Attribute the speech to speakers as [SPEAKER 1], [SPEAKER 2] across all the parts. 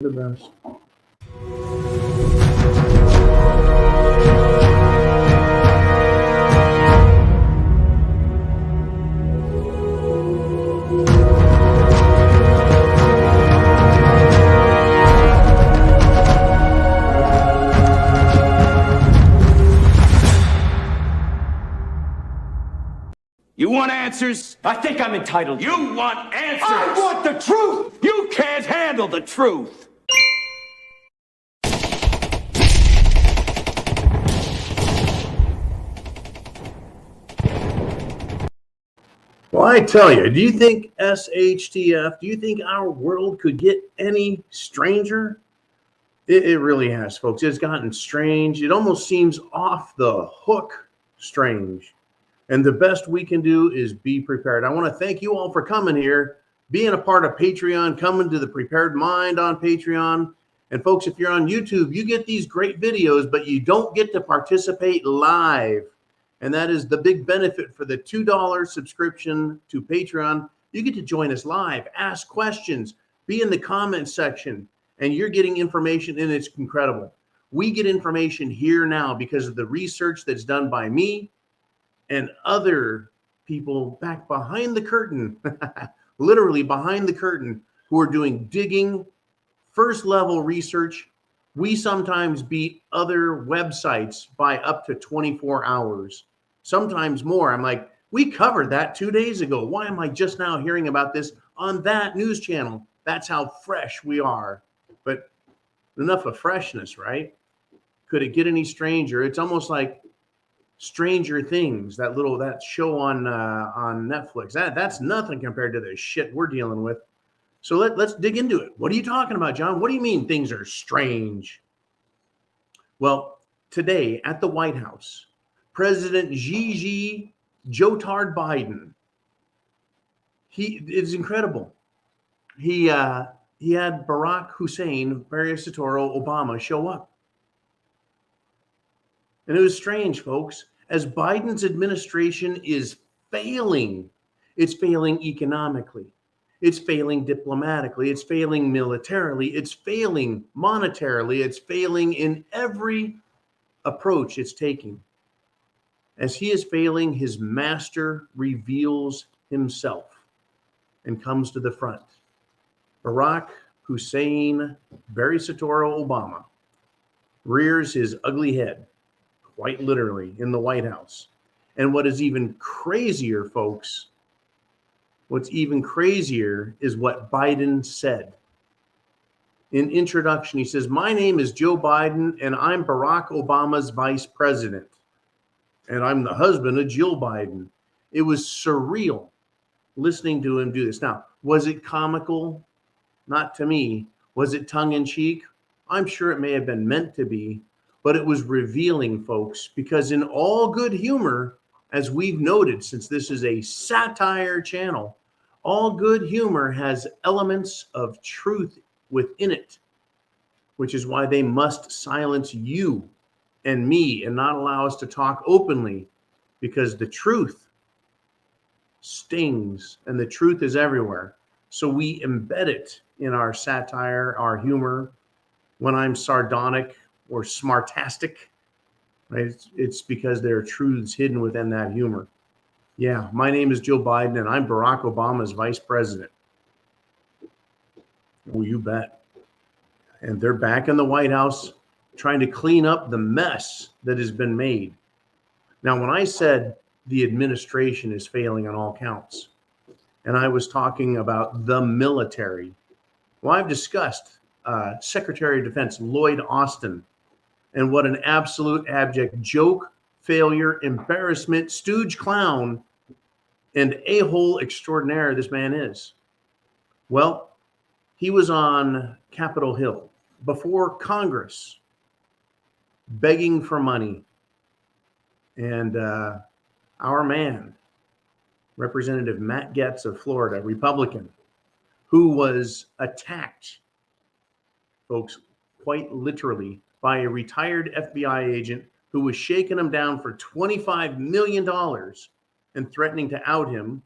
[SPEAKER 1] The best.
[SPEAKER 2] You want answers?
[SPEAKER 3] I think I'm entitled.
[SPEAKER 2] You want answers?
[SPEAKER 3] I want the truth!
[SPEAKER 2] You can't handle the truth!
[SPEAKER 1] Well, I tell you, do you think SHTF, do you think our world could get any stranger? It really has, folks. It's gotten strange. It almost seems off the hook strange. And the best we can do is be prepared. I want to thank you all for coming here, being a part of Patreon, coming to the Prepared Mind on Patreon. And folks, if you're on YouTube, you get these great videos, but you don't get to participate live. And that is the big benefit for the $2 subscription to Patreon. You get to join us live, ask questions, be in the comments section, and you're getting information, and it's incredible. We get information here now because of the research that's done by me and other people back behind the curtain, literally behind the curtain, who are doing digging, first level research. We sometimes beat other websites by up to 24 hours, sometimes more. I'm like, we covered that 2 days ago. Why am I just now hearing about this on that news channel? That's how fresh we are. But enough of freshness, right? Could it get any stranger? It's almost like Stranger Things, that show on Netflix. That's nothing compared to the shit we're dealing with. So let's dig into it. What are you talking about, John? What do you mean things are strange? Well, today at the White House, President Gigi Jotard Biden, it's incredible. He had Barack Hussein, Barrios-Toro Obama show up. And it was strange, folks, as Biden's administration is failing. It's failing economically. It's failing diplomatically. It's failing militarily. It's failing monetarily. It's failing in every approach it's taking. As he is failing, his master reveals himself and comes to the front. Barack Hussein Barrios-Toro Obama rears his ugly head, quite literally, in the White House. And what is even crazier, folks, what's even crazier is what Biden said. In introduction, he says, "My name is Joe Biden, and I'm Barack Obama's vice president. And I'm the husband of Jill Biden." It was surreal listening to him do this. Now, was it comical? Not to me. Was it tongue-in-cheek? I'm sure it may have been meant to be. But it was revealing, folks, because in all good humor, as we've noted, since this is a satire channel, all good humor has elements of truth within it, which is why they must silence you and me and not allow us to talk openly, because the truth stings and the truth is everywhere. So we embed it in our satire, our humor. When I'm sardonic or smartastic, right? It's because there are truths hidden within that humor. Yeah, my name is Joe Biden, and I'm Barack Obama's vice president. Well, you bet. And they're back in the White House trying to clean up the mess that has been made. Now, when I said the administration is failing on all counts, and I was talking about the military, well, I've discussed Secretary of Defense Lloyd Austin and what an absolute abject joke, failure, embarrassment, stooge clown, and a-hole extraordinaire this man is. Well, he was on Capitol Hill before Congress begging for money. And our man, Representative Matt Gaetz of Florida, Republican, who was attacked, folks, quite literally, by a retired FBI agent who was shaking him down for $25 million and threatening to out him.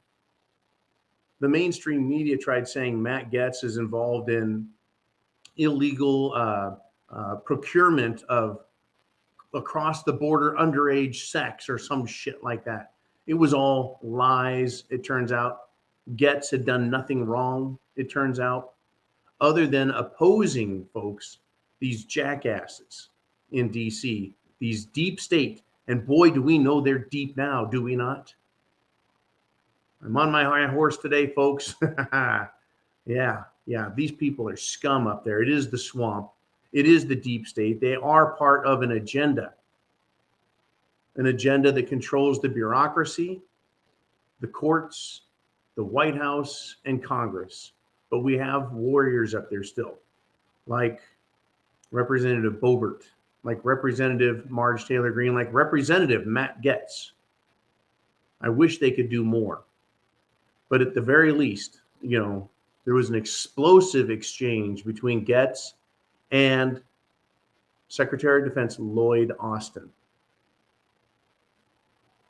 [SPEAKER 1] The mainstream media tried saying Matt Gaetz is involved in illegal procurement of across the border underage sex or some shit like that. It was all lies. It turns out Getz had done nothing wrong. It turns out, other than opposing folks, these jackasses in DC, these deep state, and boy, do we know they're deep now, do we not? I'm on my high horse today, folks. Yeah, these people are scum up there. It is the swamp. It is the deep state. They are part of an agenda that controls the bureaucracy, the courts, the White House, and Congress. But we have warriors up there still, like Representative Boebert, like Representative Marge Taylor Greene, like Representative Matt Getz. I wish they could do more. But at the very least, there was an explosive exchange between Getz and Secretary of Defense Lloyd Austin.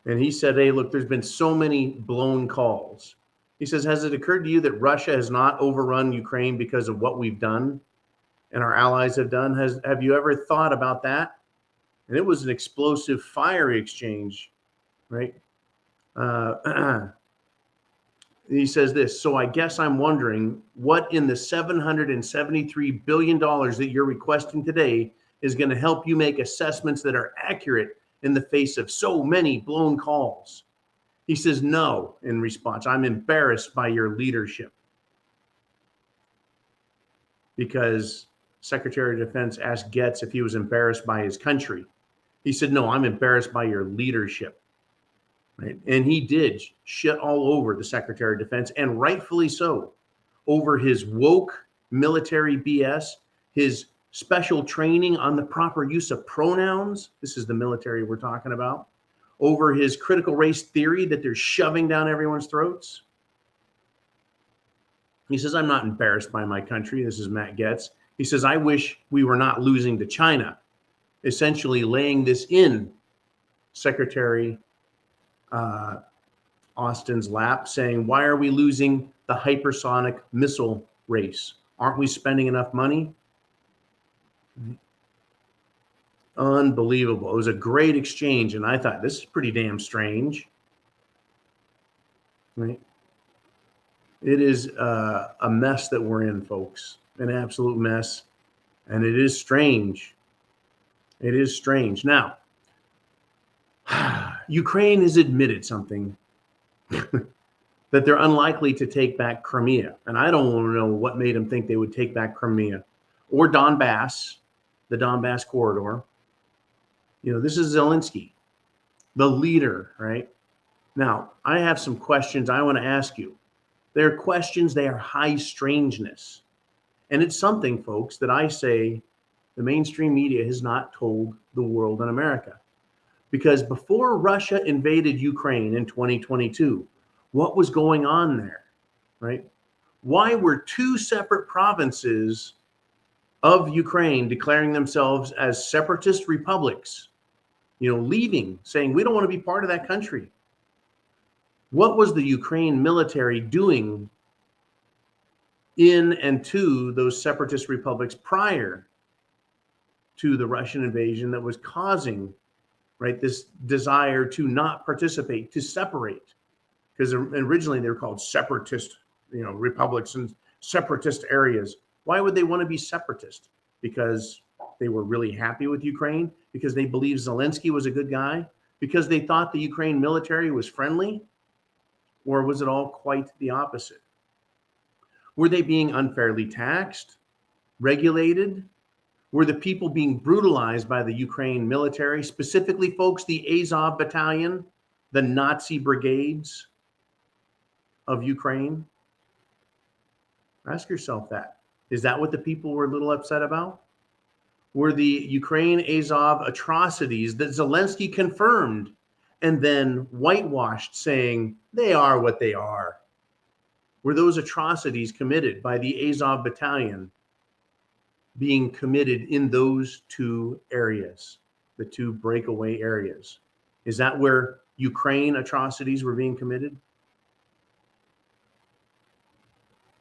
[SPEAKER 1] And he said, hey, look, there's been so many blown calls. He says, has it occurred to you that Russia has not overrun Ukraine because of what we've done and our allies have done? Have you ever thought about that? And it was an explosive, fiery exchange, right? He says this, so I guess I'm wondering what in the $773 billion that you're requesting today is going to help you make assessments that are accurate in the face of so many blown calls. He says, no, in response, I'm embarrassed by your leadership. Because Secretary of Defense asked Getz if he was embarrassed by his country. He said, no, I'm embarrassed by your leadership. Right? And he did shit all over the Secretary of Defense, and rightfully so, over his woke military BS, his special training on the proper use of pronouns. This is the military we're talking about. Over his critical race theory that they're shoving down everyone's throats. He says, I'm not embarrassed by my country. This is Matt Getz. He says, I wish we were not losing to China. Essentially laying this in Secretary Austin's lap, saying, why are we losing the hypersonic missile race? Aren't we spending enough money? Unbelievable. It was a great exchange, and I thought, this is pretty damn strange. Right? It is a mess that we're in, folks. An absolute mess. And it is strange. It is strange. Now, Ukraine has admitted something that they're unlikely to take back Crimea. And I don't want to know what made them think they would take back Crimea or Donbass, the Donbass corridor. This is Zelensky, the leader, right? Now, I have some questions I want to ask you. They're questions, they are high strangeness. And it's something, folks, that I say the mainstream media has not told the world in America. Because before Russia invaded Ukraine in 2022, what was going on there, right? Why were two separate provinces of Ukraine declaring themselves as separatist republics, leaving, saying, we don't want to be part of that country? What was the Ukraine military doing in and to those separatist republics prior to the Russian invasion that was causing, right, this desire to not participate, to separate? Because originally they were called separatist, republics and separatist areas. Why would they want to be separatist? Because they were really happy with Ukraine? Because they believed Zelensky was a good guy? Because they thought the Ukraine military was friendly? Or was it all quite the opposite? Were they being unfairly taxed, regulated? Were the people being brutalized by the Ukraine military, specifically, folks, the Azov battalion, the Nazi brigades of Ukraine? Ask yourself that. Is that what the people were a little upset about? Were the Ukraine Azov atrocities that Zelensky confirmed and then whitewashed, saying they are what they are? Were those atrocities committed by the Azov battalion being committed in those two areas, the two breakaway areas? Is that where Ukraine atrocities were being committed?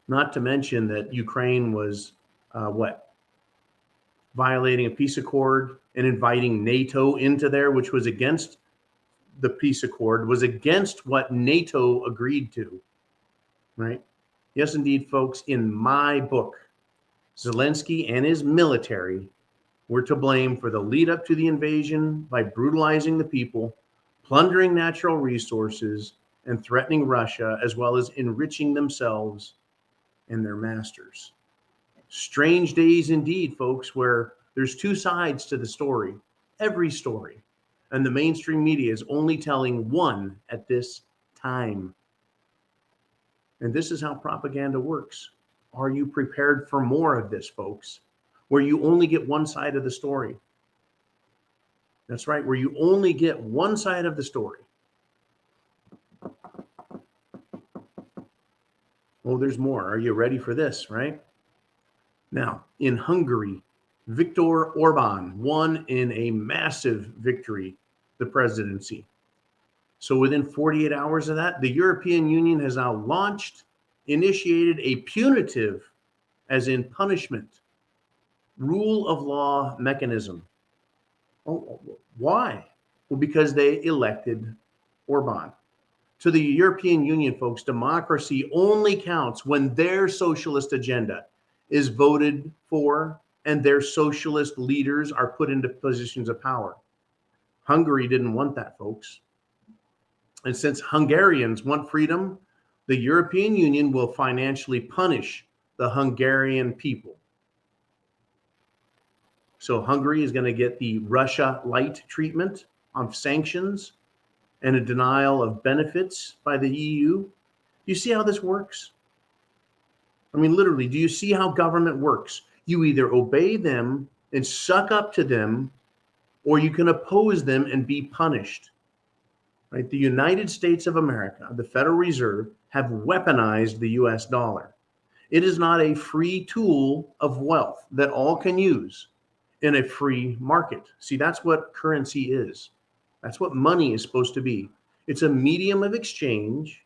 [SPEAKER 1] Not to mention that Ukraine was, violating a peace accord and inviting NATO into there, which was against the peace accord, was against what NATO agreed to, right? Yes, indeed, folks, in my book, Zelensky and his military were to blame for the lead up to the invasion by brutalizing the people, plundering natural resources, and threatening Russia, as well as enriching themselves and their masters. Strange days indeed, folks, where there's two sides to the story, every story, and the mainstream media is only telling one at this time. And this is how propaganda works. Are you prepared for more of this, folks? Where you only get one side of the story. That's right, where you only get one side of the story. Oh, there's more. Are you ready for this, right? Now, in Hungary, Viktor Orban won in a massive victory the presidency. So within 48 hours of that, the European Union has now initiated a punitive, as in punishment, rule of law mechanism. Oh, why? Well, because they elected Orban. To the European Union, folks, democracy only counts when their socialist agenda is voted for and their socialist leaders are put into positions of power. Hungary didn't want that, folks. And since Hungarians want freedom, the European Union will financially punish the Hungarian people. So Hungary is going to get the Russia light treatment of sanctions and a denial of benefits by the EU. Do you see how this works? I mean, literally, do you see how government works? You either obey them and suck up to them, or you can oppose them and be punished. Right? The United States of America, the Federal Reserve, have weaponized the US dollar. It is not a free tool of wealth that all can use in a free market. See, that's what currency is. That's what money is supposed to be. It's a medium of exchange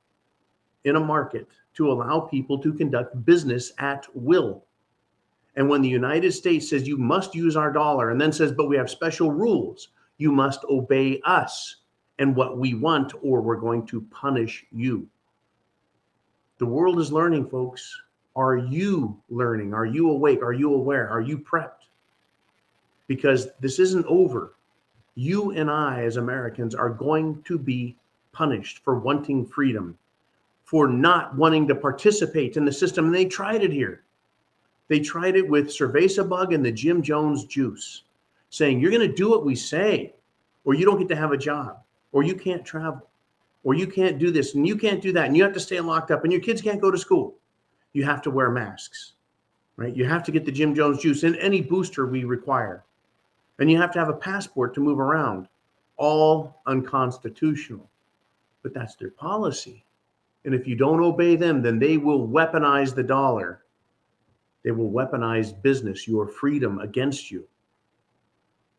[SPEAKER 1] in a market to allow people to conduct business at will. And when the United States says you must use our dollar and then says, but we have special rules, you must obey us and what we want, or we're going to punish you. The world is learning, folks. Are you learning? Are you awake? Are you aware? Are you prepped? Because this isn't over. You and I, as Americans, are going to be punished for wanting freedom, for not wanting to participate in the system. And they tried it here. They tried it with Cerveza Bug and the Jim Jones juice, saying, you're going to do what we say, or you don't get to have a job, or you can't travel, or you can't do this, and you can't do that, and you have to stay locked up, and your kids can't go to school. You have to wear masks, right? You have to get the Jim Jones juice and any booster we require. And you have to have a passport to move around. All unconstitutional. But that's their policy. And if you don't obey them, then they will weaponize the dollar. They will weaponize business, your freedom, against you.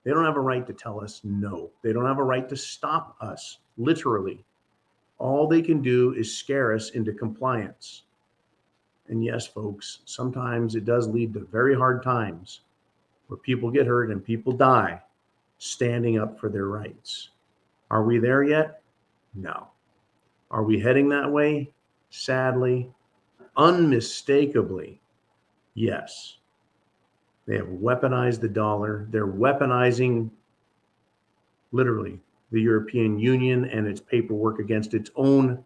[SPEAKER 1] They don't have a right to tell us no. They don't have a right to stop us, literally. All they can do is scare us into compliance. And yes, folks, sometimes it does lead to very hard times where people get hurt and people die standing up for their rights. Are we there yet? No. Are we heading that way? Sadly, unmistakably, yes. They have weaponized the dollar. They're weaponizing, literally, the European Union and its paperwork against its own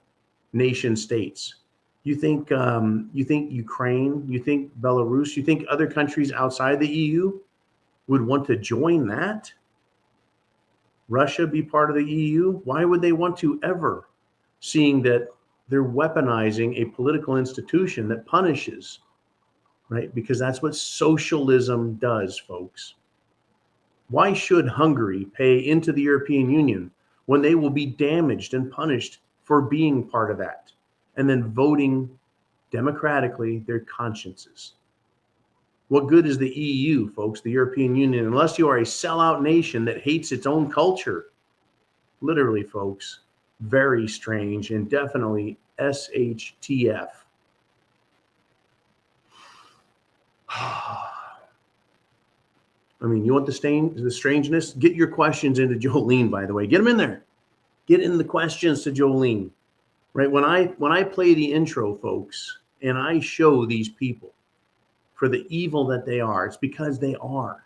[SPEAKER 1] nation states. You think Ukraine, you think Belarus, you think other countries outside the EU would want to join that? Russia be part of the EU? Why would they want to ever, seeing that they're weaponizing a political institution that punishes, right? Because that's what socialism does, folks. Why should Hungary pay into the European Union when they will be damaged and punished for being part of that and then voting democratically their consciences? What good is the EU, folks, the European Union, unless you are a sellout nation that hates its own culture? Literally, folks, very strange, and definitely SHTF. I mean, you want the strangeness? Get your questions into Jolene, by the way. Get them in there. Get in the questions to Jolene. Right? When I play the intro, folks, and I show these people for the evil that they are, it's because they are.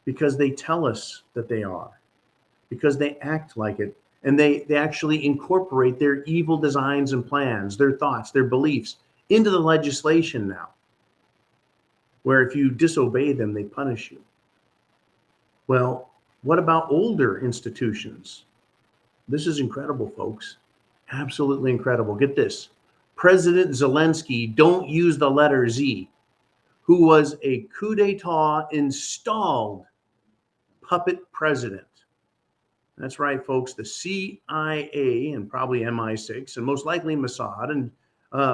[SPEAKER 1] Because they tell us that they are. Because they act like it. And they actually incorporate their evil designs and plans, their thoughts, their beliefs into the legislation now, where if you disobey them, they punish you. Well, what about older institutions? This is incredible, folks. Absolutely incredible. Get this. President Zelensky, don't use the letter Z, who was a coup d'etat installed puppet president. That's right, folks. The CIA and probably MI6 and most likely Mossad and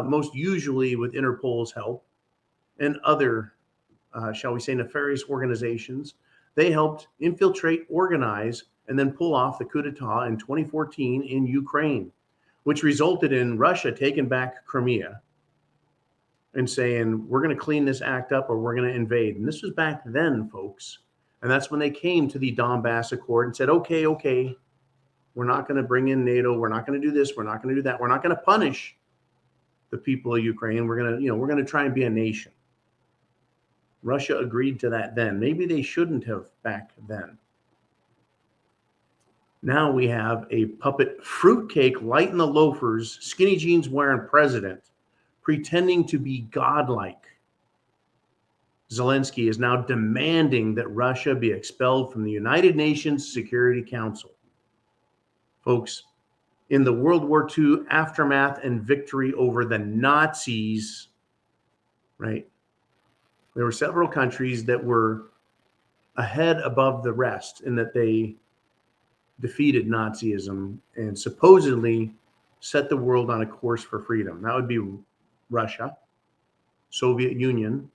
[SPEAKER 1] most usually with Interpol's help and other, shall we say, nefarious organizations, they helped infiltrate, organize, and then pull off the coup d'etat in 2014 in Ukraine, which resulted in Russia taking back Crimea and saying, we're going to clean this act up or we're going to invade. And this was back then, folks. And that's when they came to the Donbass Accord and said, okay, we're not going to bring in NATO. We're not going to do this. We're not going to do that. We're not going to punish the people of Ukraine. We're going to try and be a nation. Russia agreed to that then. Maybe they shouldn't have back then. Now we have a puppet fruitcake, light in the loafers, skinny jeans wearing president, pretending to be godlike. Zelensky is now demanding that Russia be expelled from the United Nations Security Council. Folks, in the World War II aftermath and victory over the Nazis, right? There were several countries that were ahead above the rest in that they defeated Nazism and supposedly set the world on a course for freedom. That would be Russia, Soviet Union,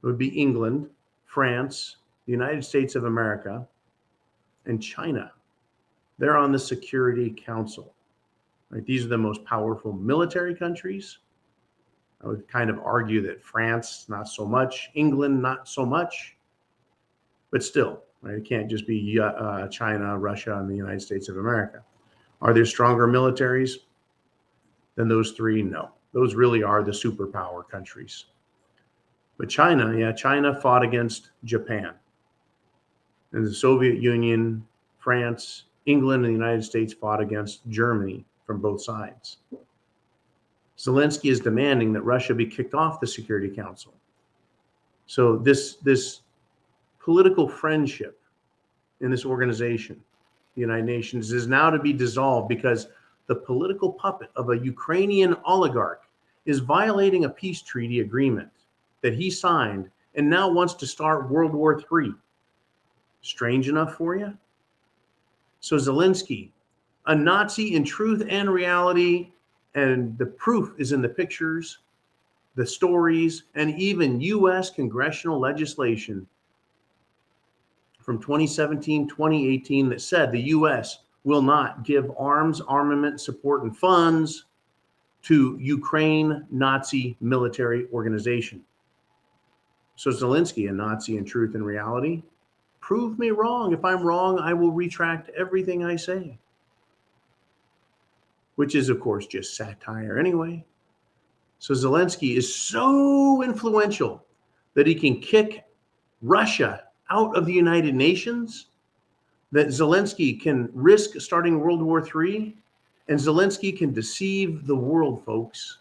[SPEAKER 1] it would be England, France, the United States of America, and China. They're on the Security Council. Right? These are the most powerful military countries. I would kind of argue that France, not so much, England, not so much, but still, right? It can't just be China, Russia, and the United States of America. Are there stronger militaries than those three? No. Those really are the superpower countries. But China fought against Japan. And the Soviet Union, France, England, and the United States fought against Germany from both sides. Zelensky is demanding that Russia be kicked off the Security Council. So this political friendship in this organization, the United Nations, is now to be dissolved because the political puppet of a Ukrainian oligarch is violating a peace treaty agreement that he signed and now wants to start World War III. Strange enough for you? So Zelensky, a Nazi in truth and reality, and the proof is in the pictures, the stories, and even U.S. congressional legislation from 2017, 2018 that said the U.S. will not give arms, armament, support, and funds to Ukraine Nazi military organization. So Zelensky, a Nazi in truth and reality, prove me wrong. If I'm wrong, I will retract everything I say. Which is, of course, just satire anyway. So Zelensky is so influential that he can kick Russia out of the United Nations, that Zelensky can risk starting World War III, and Zelensky can deceive the world, folks.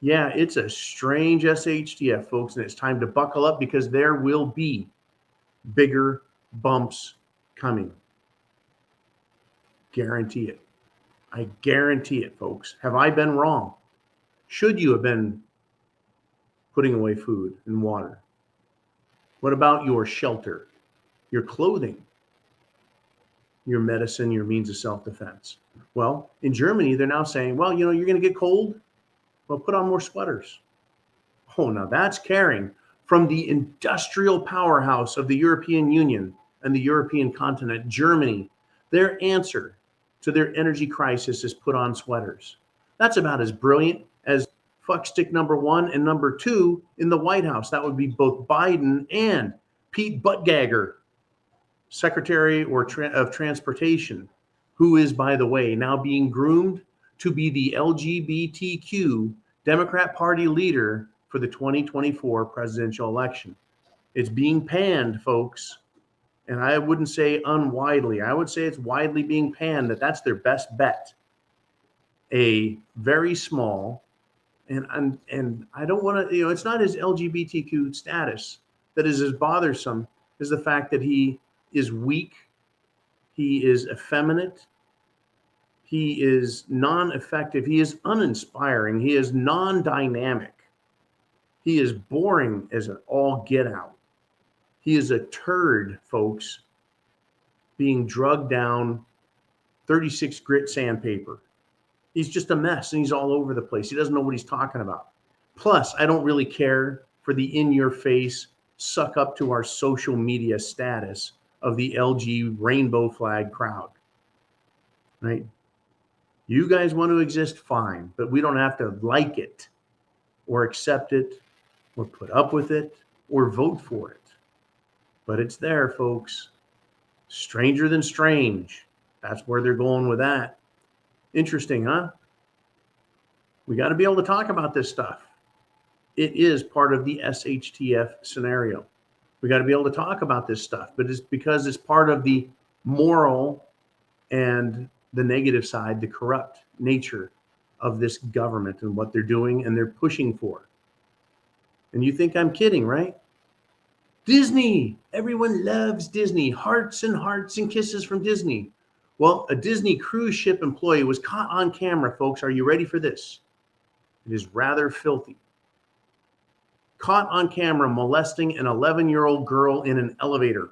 [SPEAKER 1] Yeah, it's a strange SHTF, folks, and it's time to buckle up because there will be bigger bumps coming. Guarantee it. I guarantee it, folks. Have I been wrong? Should you have been putting away food and water? What about your shelter, your clothing, your medicine, your means of self-defense? Well, in Germany, they're now saying, well, you're going to get cold. Well, put on more sweaters. Oh, now that's caring. From the industrial powerhouse of the European Union and the European continent, Germany, their answer to their energy crisis is put on sweaters. That's about as brilliant as fuckstick number 1 and number 2 in the White House. That would be both Biden and Pete Buttigieg, Secretary of Transportation, who is, by the way, now being groomed to be the LGBTQ Democrat Party leader for the 2024 presidential election. It's being panned, folks. And I wouldn't say unwidely. I would say it's widely being panned that that's their best bet. A very small, and I don't want to, it's not his LGBTQ status that is as bothersome as the fact that he is weak, he is effeminate, he is non-effective, he is uninspiring, he is non-dynamic, he is boring as an all get out. He is a turd, folks, being drugged down 36 grit sandpaper. He's just a mess and he's all over the place. He doesn't know what he's talking about. Plus, I don't really care for the in-your-face, suck up to our social media status of the LG rainbow flag crowd, right? You guys want to exist, fine, but we don't have to like it or accept it or put up with it or vote for it. But it's there, folks. Stranger than strange. That's where they're going with that. Interesting, huh? We got to be able to talk about this stuff. It is part of the SHTF scenario. We got to be able to talk about this stuff, but it's because it's part of the moral and the negative side, the corrupt nature of this government and what they're doing and they're pushing for. And you think I'm kidding, right? Disney, everyone loves Disney. Hearts and kisses from Disney. Well, a Disney cruise ship employee was caught on camera, folks. Are you ready for this? It is rather filthy. Caught on camera molesting an 11-year-old girl in an elevator.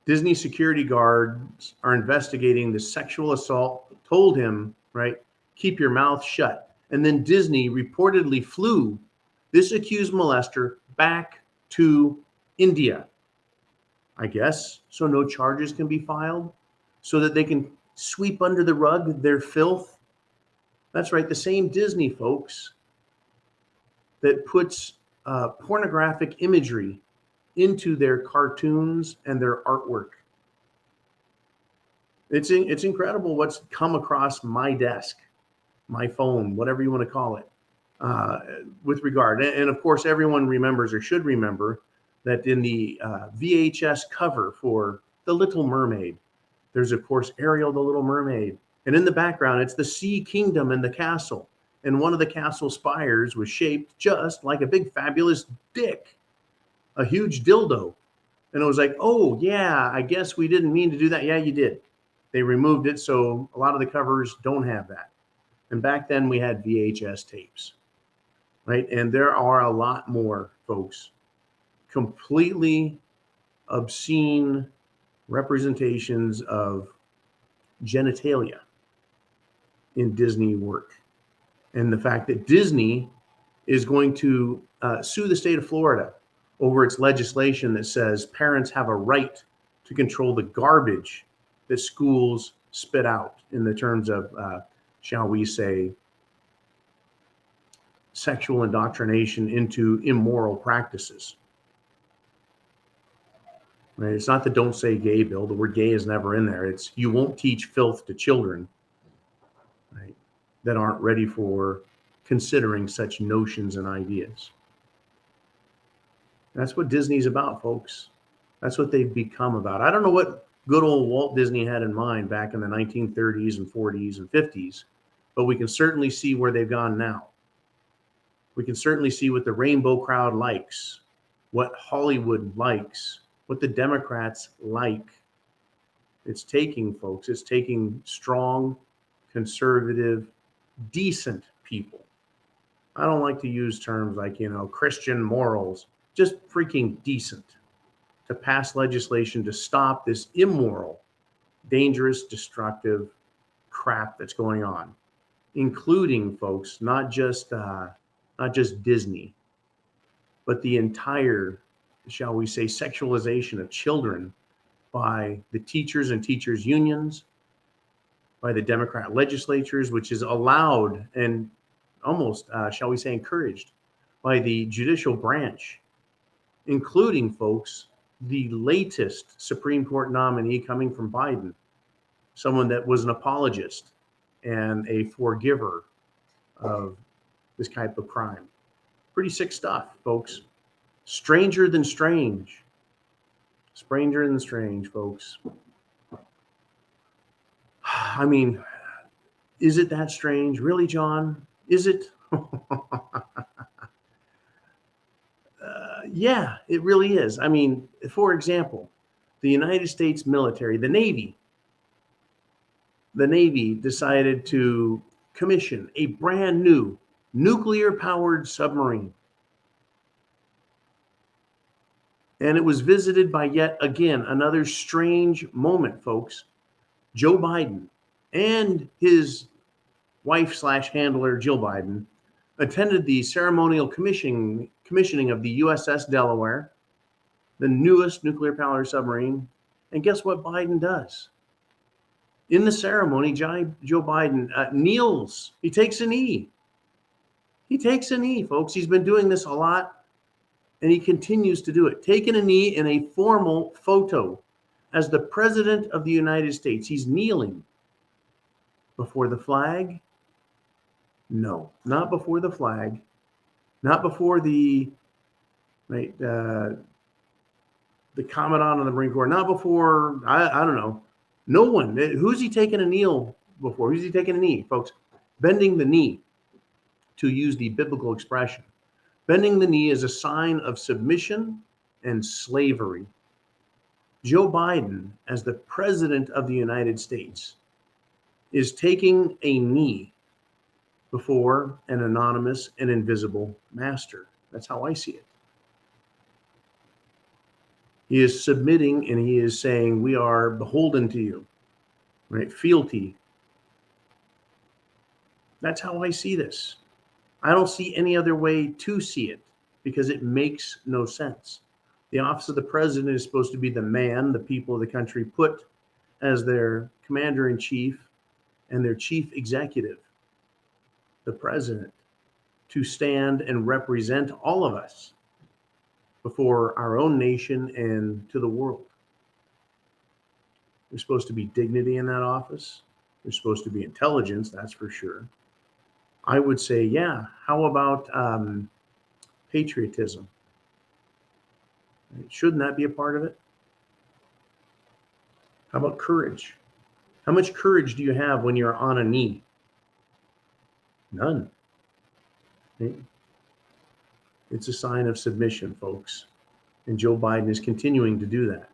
[SPEAKER 1] Disney security guards are investigating the sexual assault, told him, right, keep your mouth shut. And then Disney reportedly flew this accused molester back to India, I guess, so no charges can be filed, so that they can sweep under the rug their filth. That's right, the same Disney, folks, that puts pornographic imagery into their cartoons and their artwork. It's incredible what's come across my desk, my phone, whatever you want to call it. With regard, and of course, everyone remembers or should remember that in the VHS cover for The Little Mermaid, there's of course Ariel, the Little Mermaid, and in the background, it's the Sea Kingdom and the castle. And one of the castle spires was shaped just like a big fabulous dick, a huge dildo. And it was like, oh yeah, I guess we didn't mean to do that. Yeah, you did. They removed it, so a lot of the covers don't have that. And back then we had VHS tapes. Right? And there are a lot more, folks, completely obscene representations of genitalia in Disney work. And the fact that Disney is going to sue the state of Florida over its legislation that says parents have a right to control the garbage that schools spit out in the terms of, shall we say, sexual indoctrination into immoral practices. Right? It's not the don't say gay bill. The word gay is never in there. It's you won't teach filth to children, right, that aren't ready for considering such notions and ideas. That's what Disney's about, folks. That's what they've become about. I don't know what good old Walt Disney had in mind back in the 1930s and 40s and 50s, but we can certainly see where they've gone now. We can certainly see what the rainbow crowd likes, what Hollywood likes, what the Democrats like. It's taking, folks, it's taking strong, conservative, decent people. I don't like to use terms like, Christian morals, just freaking decent, to pass legislation to stop this immoral, dangerous, destructive crap that's going on, including, folks, not just Disney, but the entire, shall we say, sexualization of children by the teachers and teachers unions, by the Democrat legislatures, which is allowed and almost, shall we say, encouraged by the judicial branch, including, folks, the latest Supreme Court nominee coming from Biden, someone that was an apologist and a forgiver of this type of crime. Pretty sick stuff, folks. Stranger than strange. Stranger than strange, folks. I mean, is it that strange? Really, John? Is it? Yeah, it really is. I mean, for example, the United States military, the Navy decided to commission a brand new nuclear-powered submarine. And it was visited by yet again another strange moment, folks. Joe Biden and his wife/handler, Jill Biden, attended the ceremonial commissioning of the USS Delaware, the newest nuclear-powered submarine. And guess what Biden does? In the ceremony, Joe Biden kneels. He takes a knee. He takes a knee, folks. He's been doing this a lot, and he continues to do it. Taking a knee in a formal photo as the President of the United States. He's kneeling before the flag. No, not before the flag. Not before the Commandant of the Marine Corps. Not before, I don't know. No one. Who's he taking a kneel before? Who's he taking a knee, folks? Bending the knee, to use the biblical expression. Bending the knee is a sign of submission and slavery. Joe Biden, as the President of the United States, is taking a knee before an anonymous and invisible master. That's how I see it. He is submitting and he is saying, we are beholden to you, right? Fealty. That's how I see this. I don't see any other way to see it because it makes no sense. The office of the president is supposed to be the man the people of the country put as their commander-in-chief and their chief executive, the president, to stand and represent all of us before our own nation and to the world. There's supposed to be dignity in that office. There's supposed to be intelligence, that's for sure. I would say, yeah, how about patriotism? Shouldn't that be a part of it? How about courage? How much courage do you have when you're on a knee? None. Okay? It's a sign of submission, folks. And Joe Biden is continuing to do that.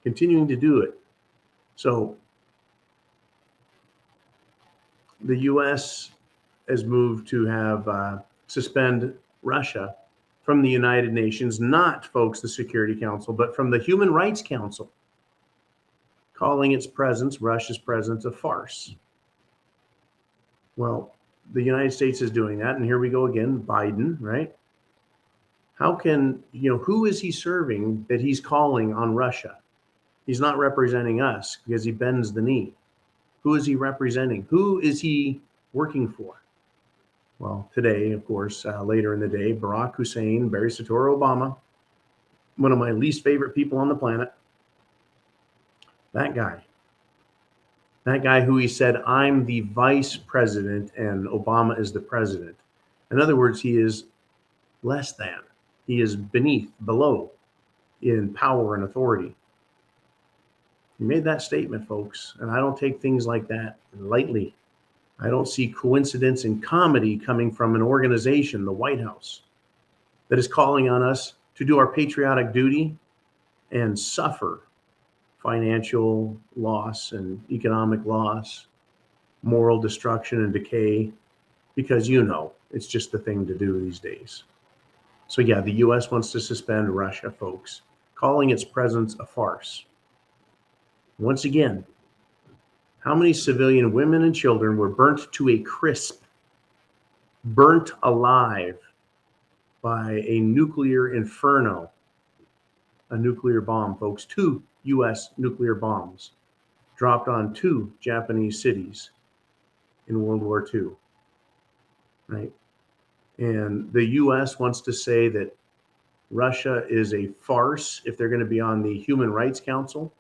[SPEAKER 1] Continuing to do it. So the U.S. has moved to have suspend Russia from the United Nations, not, folks, the Security Council, but from the Human Rights Council, calling its presence, Russia's presence, a farce. Well, the United States is doing that, and here we go again, Biden, right? How can, who is he serving that he's calling on Russia? He's not representing us because he bends the knee. Who is he representing? Who is he working for? Well, today, of course, later in the day, Barack Hussein, Barry Soetoro Obama, one of my least favorite people on the planet, that guy who he said, I'm the vice president and Obama is the president. In other words, he is less than. He is below in power and authority. He made that statement, folks, and I don't take things like that lightly. I don't see coincidence and comedy coming from an organization, the White House, that is calling on us to do our patriotic duty and suffer financial loss and economic loss, moral destruction and decay, because it's just the thing to do these days. So yeah, the U.S. wants to suspend Russia, folks, calling its presence a farce. Once again, how many civilian women and children were burnt to a crisp, burnt alive by a nuclear inferno, a nuclear bomb, folks, 2 U.S. nuclear bombs dropped on 2 Japanese cities in World War II, right? And the US wants to say that Russia is a farce if they're going to be on the Human Rights Council.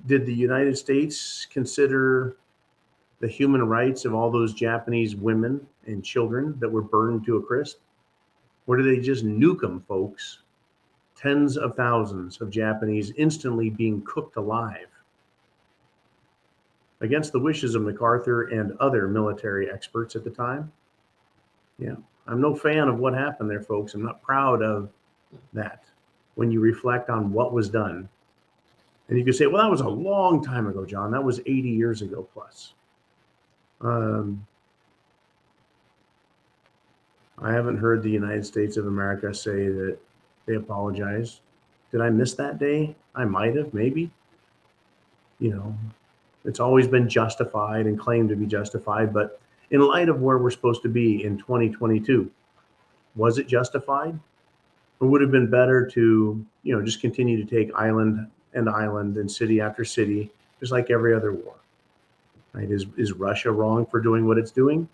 [SPEAKER 1] Did the United States consider the human rights of all those Japanese women and children that were burned to a crisp? Or did they just nuke them, folks? Tens of thousands of Japanese instantly being cooked alive against the wishes of MacArthur and other military experts at the time. Yeah, I'm no fan of what happened there, folks. I'm not proud of that when you reflect on what was done. And you can say, well, that was a long time ago, John. That was 80 years ago plus. I haven't heard the United States of America say that they apologized. Did I miss that day? I might have, maybe. You know, it's always been justified and claimed to be justified, but in light of where we're supposed to be in 2022, was it justified? Or would it have been better to, you know, just continue to take island and city after city, just like every other war? Right? Is Russia wrong for doing what it's doing?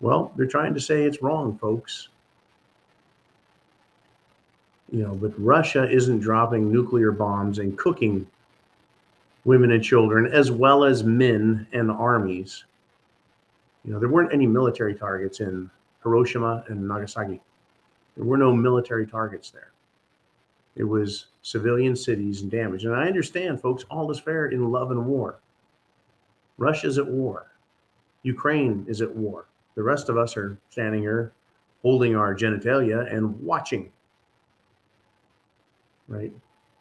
[SPEAKER 1] Well, they're trying to say it's wrong, folks. You know, but Russia isn't dropping nuclear bombs and cooking women and children, as well as men and armies. You know, there weren't any military targets in Hiroshima and Nagasaki. There were no military targets there. It was civilian cities and damage. And I understand, folks, all is fair in love and war. Russia's at war. Ukraine is at war. The rest of us are standing here holding our genitalia and watching, right?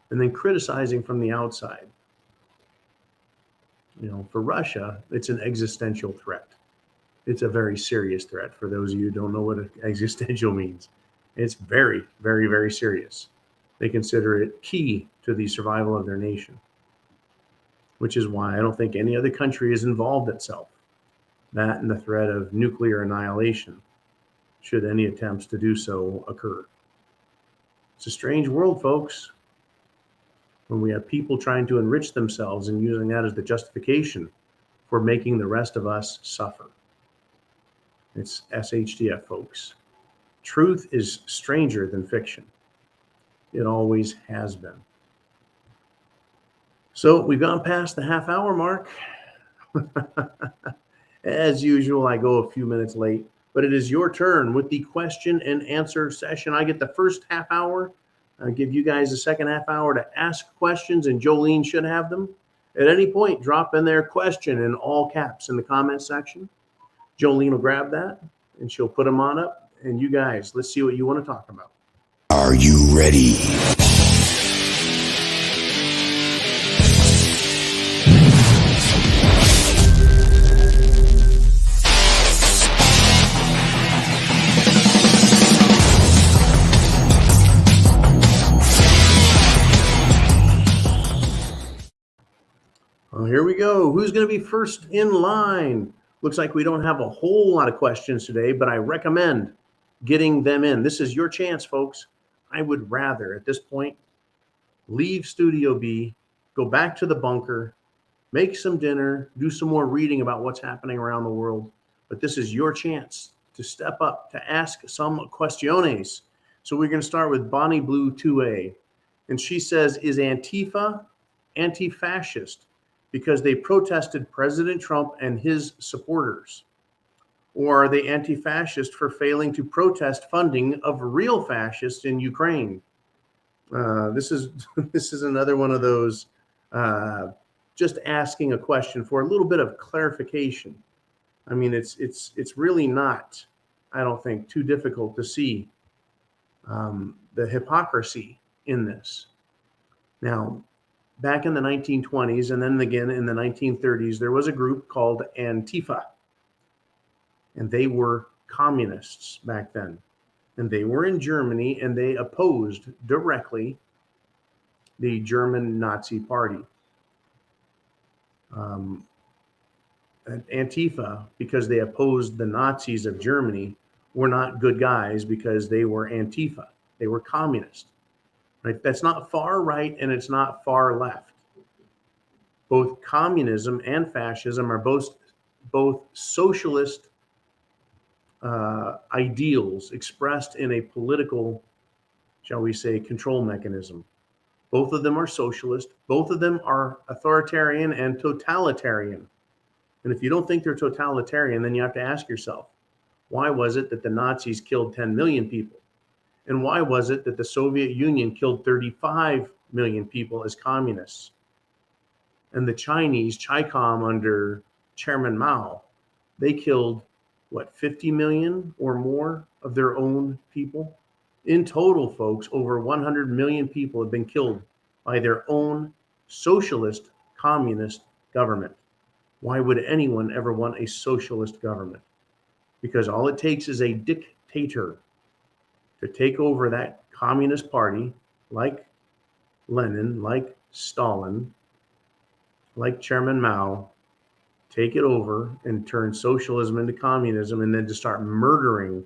[SPEAKER 1] And then criticizing from the outside. You know, for Russia, it's an existential threat. It's a very serious threat. For those of you who don't know what existential means, it's very, very, very serious. They consider it key to the survival of their nation, which is why I don't think any other country has involved itself. That and the threat of nuclear annihilation, should any attempts to do so occur. It's a strange world, folks, when we have people trying to enrich themselves and using that as the justification for making the rest of us suffer. It's SHTF, folks. Truth is stranger than fiction. It always has been. So we've gone past the half-hour mark. As usual, I go a few minutes late, but it is your turn with the question and answer session. I get the first half hour. I give you guys the second half hour to ask questions, and Jolene should have them. At any point, drop in their question in all caps in the comment section. Jolene will grab that, and she'll put them on up. And you guys, let's see what you want to talk about.
[SPEAKER 4] Are you ready?
[SPEAKER 1] Well, here we go. Who's going to be first in line? Looks like we don't have a whole lot of questions today, but I recommend getting them in. This is your chance, folks. I would rather, at this point, leave Studio B, go back to the bunker, make some dinner, do some more reading about what's happening around the world. But this is your chance to step up, to ask some questiones. So we're going to start with Bonnie Blue 2A. And she says, is Antifa anti-fascist because they protested President Trump and his supporters? Or are they anti-fascist for failing to protest funding of real fascists in Ukraine? This is another one of those just asking a question for a little bit of clarification. I mean, it's really not, I don't think, too difficult to see the hypocrisy in this. Now, back in the 1920s and then again in the 1930s, there was a group called Antifa. And they were communists back then. And they were in Germany, and they opposed directly the German Nazi Party. Antifa, because they opposed the Nazis of Germany, were not good guys because they were Antifa. They were communist. Right? That's not far right, and it's not far left. Both communism and fascism are both socialist ideals expressed in a political, shall we say, control mechanism. Both of them are socialist. Both of them are authoritarian and totalitarian. And if you don't think they're totalitarian, then you have to ask yourself, why was it that the Nazis killed 10 million people? And why was it that the Soviet Union killed 35 million people as communists? And the Chinese, CHICOM under Chairman Mao, they killed, what, 50 million or more of their own people? In total, folks, over 100 million people have been killed by their own socialist, communist government. Why would anyone ever want a socialist government? Because all it takes is a dictator to take over that communist party, like Lenin, like Stalin, like Chairman Mao, take it over and turn socialism into communism, and then to start murdering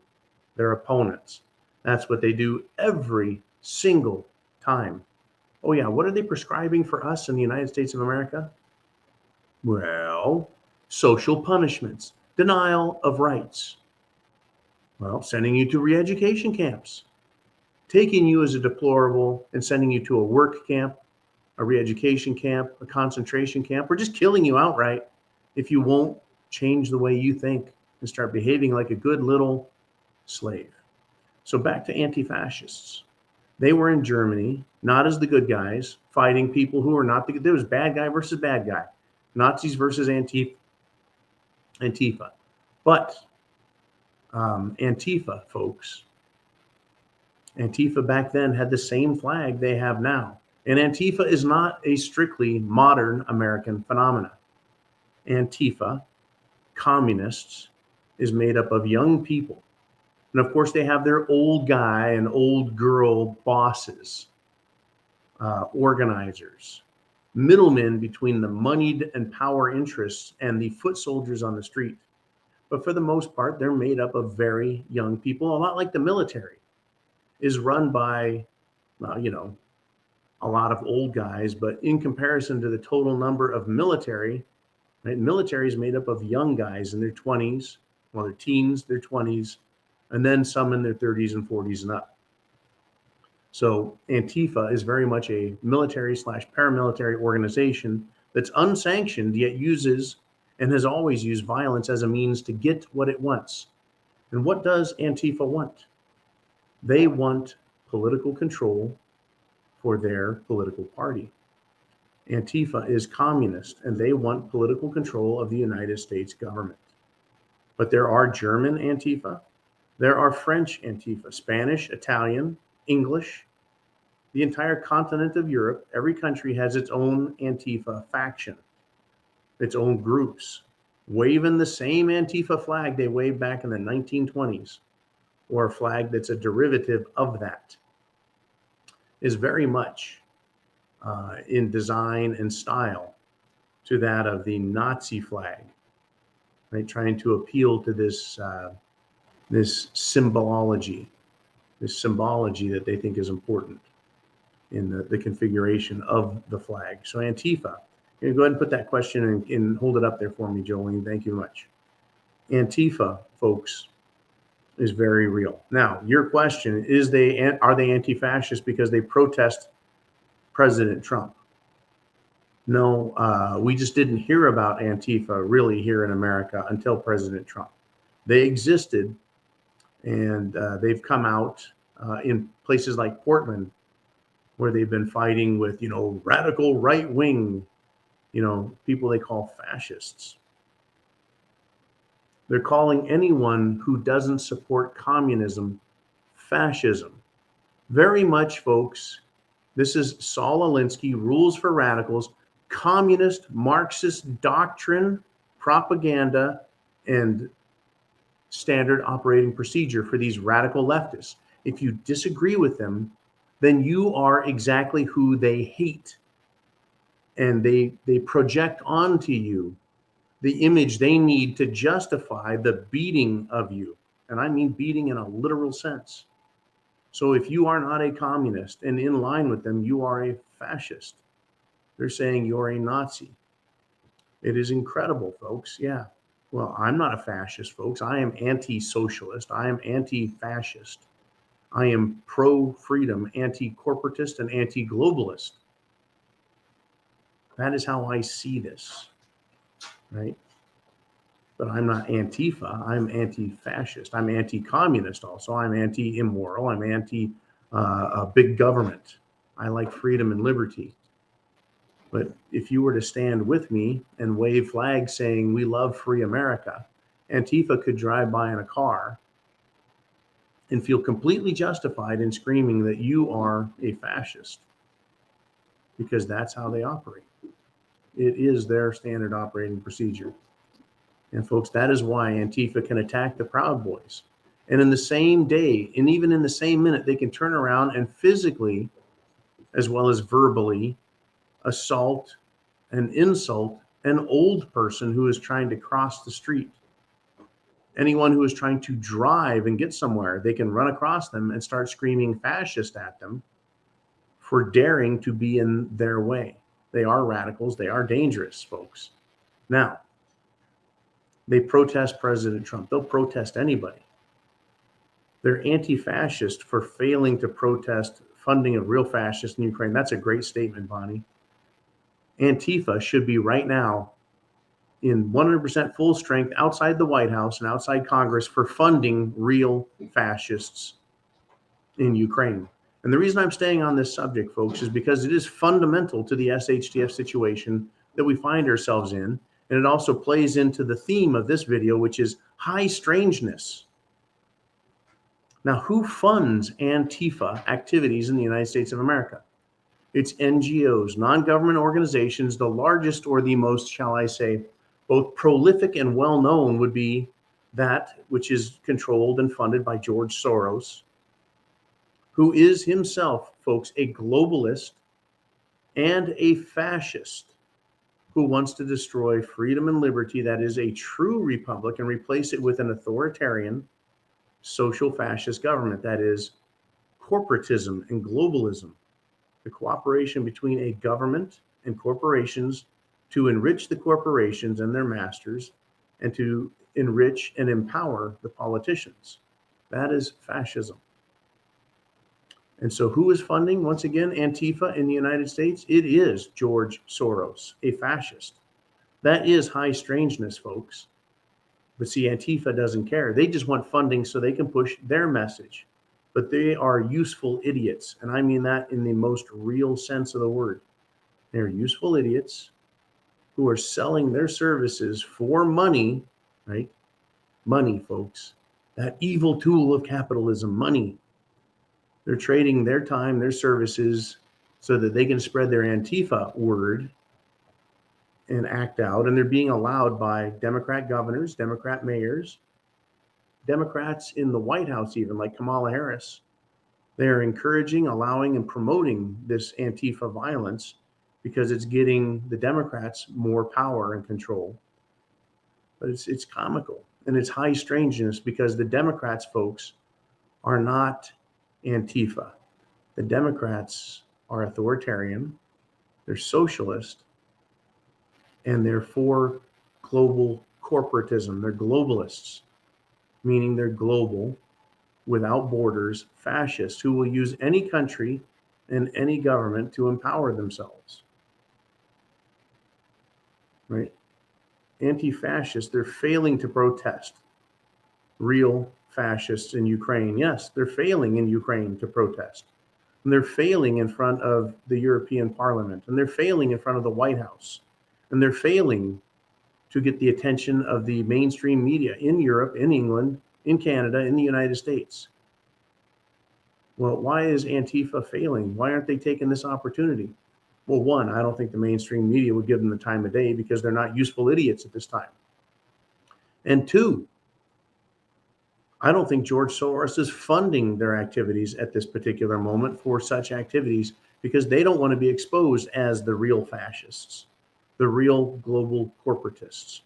[SPEAKER 1] their opponents. That's what they do every single time. Oh yeah, what are they prescribing for us in the United States of America? Well, social punishments, denial of rights. Well, sending you to re-education camps, taking you as a deplorable and sending you to a work camp, a re-education camp, a concentration camp, or just killing you outright if you won't change the way you think and start behaving like a good little slave. So back to anti-fascists. They were in Germany, not as the good guys, fighting people who were not the good. There was bad guy versus bad guy, Nazis versus Antifa. But Antifa, folks, Antifa back then had the same flag they have now. And Antifa is not a strictly modern American phenomenon. Antifa, communists, is made up of young people. And of course, they have their old guy and old girl bosses, organizers, middlemen between the moneyed and power interests and the foot soldiers on the street. But for the most part, they're made up of very young people, a lot like the military is run by, a lot of old guys. But in comparison to the total number of military, right, military is made up of young guys in their 20s, well, their teens, their 20s, and then some in their 30s and 40s and up. So Antifa is very much a military/paramilitary organization that's unsanctioned, yet uses and has always used violence as a means to get what it wants. And what does Antifa want? They want political control for their political party. Antifa is communist, and they want political control of the United States government. But there are German Antifa, there are French Antifa, Spanish, Italian, English, the entire continent of Europe. Every country has its own Antifa faction, its own groups, waving the same Antifa flag they waved back in the 1920s, or a flag that's a derivative of that, is very much in design and style to that of the Nazi flag, right? Trying to appeal to this symbology that they think is important in the configuration of the flag. So Antifa, go ahead and put that question and hold it up there for me, Jolene. Thank you much. Antifa, folks, is very real. Now, your question is, are they anti-fascist because they protest President Trump? No, we just didn't hear about Antifa really here in America until President Trump. They existed, and they've come out in places like Portland, where they've been fighting with, radical right-wing, people they call fascists. They're calling anyone who doesn't support communism fascism. Very much, folks, this is Saul Alinsky, Rules for Radicals, communist Marxist doctrine, propaganda, and standard operating procedure for these radical leftists. If you disagree with them, then you are exactly who they hate. And they project onto you the image they need to justify the beating of you. And I mean beating in a literal sense. So if you are not a communist and in line with them, you are a fascist. They're saying you're a Nazi. It is incredible, folks. Yeah. Well, I'm not a fascist, folks. I am anti-socialist. I am anti-fascist. I am pro-freedom, anti-corporatist, and anti-globalist. That is how I see this, right? But I'm not Antifa. I'm anti-fascist. I'm anti-communist also. I'm anti-immoral. I'm anti-big government. I like freedom and liberty. But if you were to stand with me and wave flags saying we love free America, Antifa could drive by in a car and feel completely justified in screaming that you are a fascist, because that's how they operate. It is their standard operating procedure. And folks, that is why Antifa can attack the Proud Boys. And in the same day, and even in the same minute, they can turn around and physically, as well as verbally, assault and insult an old person who is trying to cross the street. Anyone who is trying to drive and get somewhere, they can run across them and start screaming fascist at them for daring to be in their way. They are radicals. They are dangerous, folks. Now, they protest President Trump. They'll protest anybody. They're anti-fascist for failing to protest funding of real fascists in Ukraine. That's a great statement, Bonnie. Antifa should be right now in 100% full strength outside the White House and outside Congress for funding real fascists in Ukraine. And the reason I'm staying on this subject, folks, is because it is fundamental to the SHTF situation that we find ourselves in. And it also plays into the theme of this video, which is high strangeness. Now, who funds Antifa activities in the United States of America? It's NGOs, non-government organizations. The largest, or the most, shall I say, both prolific and well-known would be that which is controlled and funded by George Soros, who is himself, folks, a globalist and a fascist who wants to destroy freedom and liberty that is a true republic and replace it with an authoritarian social fascist government that is corporatism and globalism, the cooperation between a government and corporations to enrich the corporations and their masters and to enrich and empower the politicians. That is fascism. And so who is funding, once again, Antifa in the United States? It is George Soros, a fascist. That is high strangeness, folks. But see, Antifa doesn't care. They just want funding so they can push their message. But they are useful idiots. And I mean that in the most real sense of the word. They're useful idiots who are selling their services for money, right? Money, folks. That evil tool of capitalism, money. They're trading their time, their services, so that they can spread their Antifa word and act out. And they're being allowed by Democrat governors, Democrat mayors, Democrats in the White House, even like Kamala Harris. They're encouraging, allowing, and promoting this Antifa violence because it's getting the Democrats more power and control. But it's comical, and it's high strangeness because the Democrats, folks, are not Antifa. The Democrats are authoritarian, they're socialist, and they're for global corporatism. They're globalists, meaning they're global, without borders, fascists who will use any country and any government to empower themselves. Right? Anti-fascists, they're failing to protest. Real fascists in Ukraine, yes, they're failing in Ukraine to protest. And they're failing in front of the European Parliament, and they're failing in front of the White House, and they're failing to get the attention of the mainstream media in Europe, in England, in Canada, in the United States. Well, why is Antifa failing? Why aren't they taking this opportunity? Well, one, I don't think the mainstream media would give them the time of day because they're not useful idiots at this time. And two, I don't think George Soros is funding their activities at this particular moment for such activities because they don't want to be exposed as the real fascists, the real global corporatists.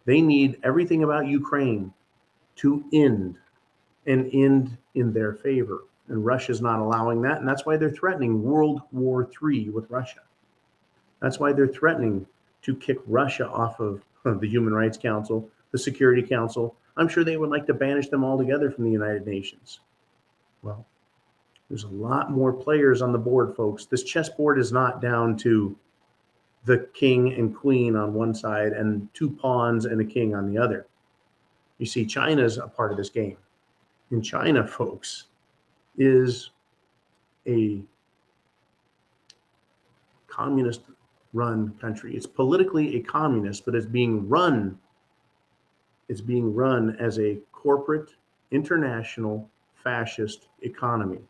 [SPEAKER 1] They need everything about Ukraine to end and end in their favor. And Russia's not allowing that. And that's why they're threatening World War III with Russia. That's why they're threatening to kick Russia off of the Human Rights Council, the Security Council. I'm sure they would like to banish them altogether from the United Nations. Well, there's a lot more players on the board, folks. This chessboard is not down to the king and queen on one side and two pawns and a king on the other. You see, China's a part of this game. And China, folks, is a communist-run country. It's politically a communist, but it's being run as a corporate, international, fascist economy,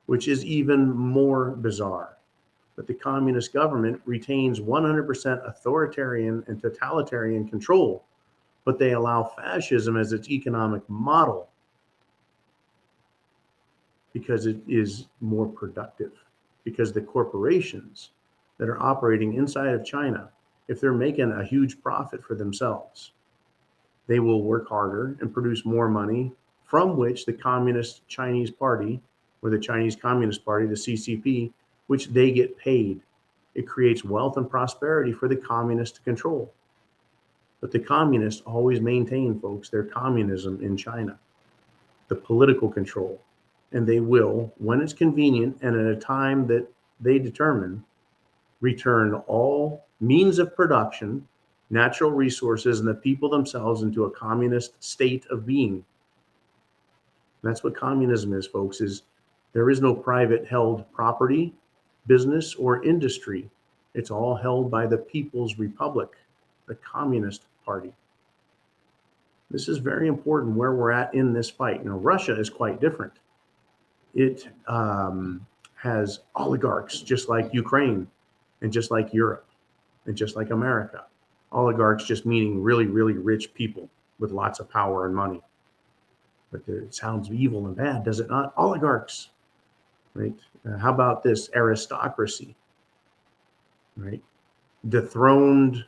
[SPEAKER 1] which is even more bizarre. But the communist government retains 100% authoritarian and totalitarian control, but they allow fascism as its economic model because it is more productive. Because the corporations that are operating inside of China, if they're making a huge profit for themselves, they will work harder and produce more money, from which the Communist Chinese Party, or the Chinese Communist Party, the CCP, which they get paid. It creates wealth and prosperity for the communists to control. But the communists always maintain, folks, their communism in China, the political control. And they will, when it's convenient and at a time that they determine, return all means of production, natural resources, and the people themselves into a communist state of being. And that's what communism is, folks, is there is no private held property, business, or industry. It's all held by the People's Republic, the Communist Party. This is very important where we're at in this fight. Now, Russia is quite different. It has oligarchs just like Ukraine and just like Europe and just like America. Oligarchs just meaning really, really rich people with lots of power and money. But it sounds evil and bad, does it not? Oligarchs, right? How about this aristocracy, right? Dethroned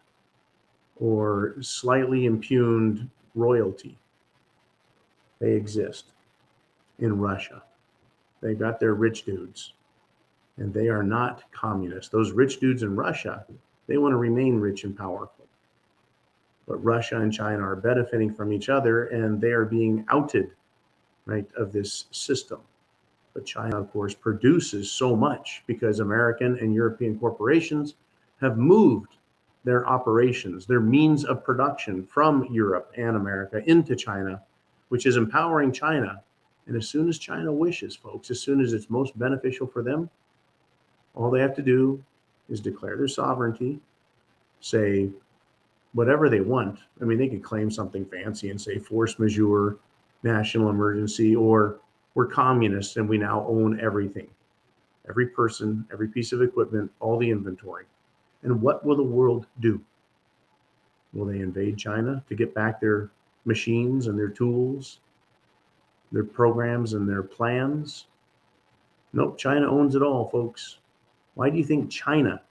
[SPEAKER 1] or slightly impugned royalty. They exist in Russia. They got their rich dudes, and they are not communists. Those rich dudes in Russia, they want to remain rich and powerful. But Russia and China are benefiting from each other, and they are being outed, right, of this system. But China, of course, produces so much because American and European corporations have moved their operations, their means of production from Europe and America into China, which is empowering China. And as soon as China wishes, folks, as soon as it's most beneficial for them, all they have to do is declare their sovereignty, say whatever they want. I mean, they could claim something fancy and say force majeure, national emergency, or we're communists and we now own everything. Every person, every piece of equipment, all the inventory. And what will the world do? Will they invade China to get back their machines and their tools, their programs and their plans? Nope, China owns it all, folks. Why do you think China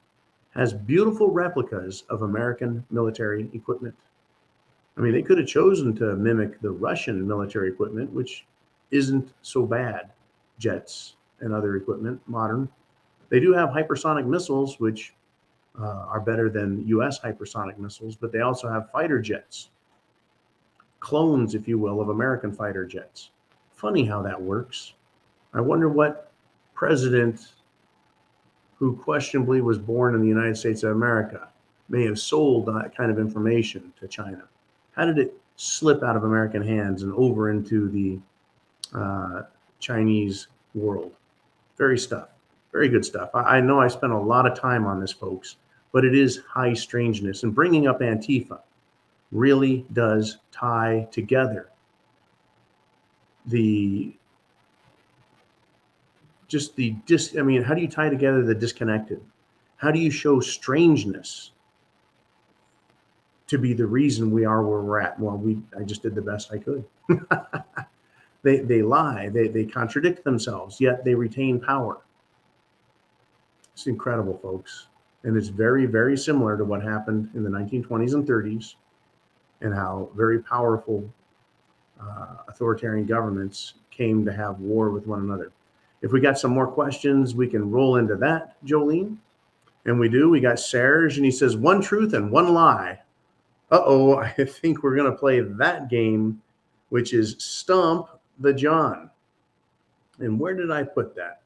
[SPEAKER 1] has beautiful replicas of American military equipment? I mean, they could have chosen to mimic the Russian military equipment, which isn't so bad. Jets and other equipment, modern. They do have hypersonic missiles, which are better than US hypersonic missiles, but they also have fighter jets, clones, if you will, of American fighter jets. Funny how that works. I wonder what president who questionably was born in the United States of America may have sold that kind of information to China. How did it slip out of American hands and over into the Chinese world? Very good stuff. I know I spent a lot of time on this, folks, but it is high strangeness. And bringing up Antifa really does tie together how do you tie together the disconnected? How do you show strangeness to be the reason we are where we're at? Well, I just did the best I could. They lie, they contradict themselves, yet they retain power. It's incredible, folks. And it's very, very similar to what happened in the 1920s and 30s and how very powerful authoritarian governments came to have war with one another. If we got some more questions, we can roll into that, Jolene. And we do. We got Serge, and he says, one truth and one lie. Uh-oh, I think we're going to play that game, which is Stump the John. And where did I put that?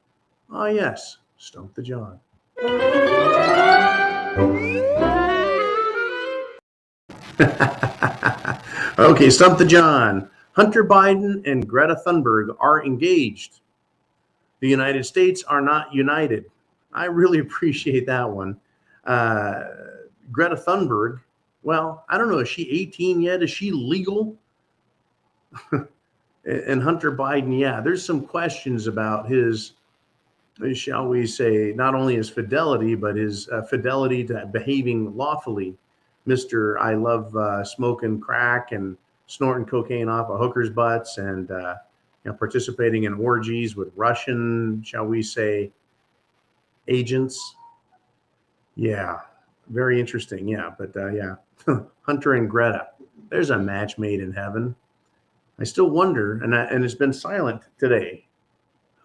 [SPEAKER 1] Ah, yes, Stump the John. Okay, Stump the John. Hunter Biden and Greta Thunberg are engaged. The United States are not united. I really appreciate that one. Greta Thunberg, well, I don't know. Is she 18 yet? Is she legal? And Hunter Biden, yeah, there's some questions about his, shall we say, not only his fidelity, but his fidelity to behaving lawfully. Mr. I love smoking crack and snorting cocaine off of hookers' butts and participating in orgies with Russian, shall we say, agents. Yeah, very interesting. Yeah, but yeah, Hunter and Greta, there's a match made in heaven. I still wonder, and it's been silent today.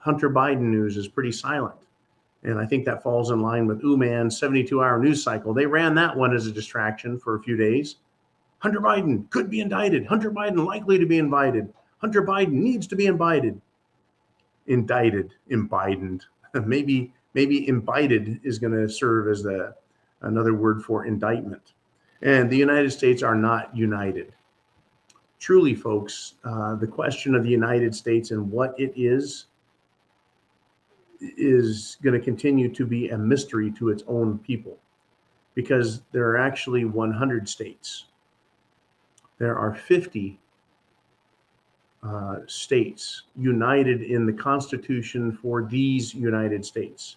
[SPEAKER 1] Hunter Biden news is pretty silent. And I think that falls in line with Man's 72-hour news cycle. They ran that one as a distraction for a few days. Hunter Biden could be indicted. Hunter Biden likely to be indicted. Hunter Biden needs to be indicted. Embidened. Maybe imbided is going to serve as another word for indictment. And the United States are not united. Truly, folks, the question of the United States and what it is going to continue to be a mystery to its own people, because there are actually 100 states. There are 50 states united in the Constitution for these United States,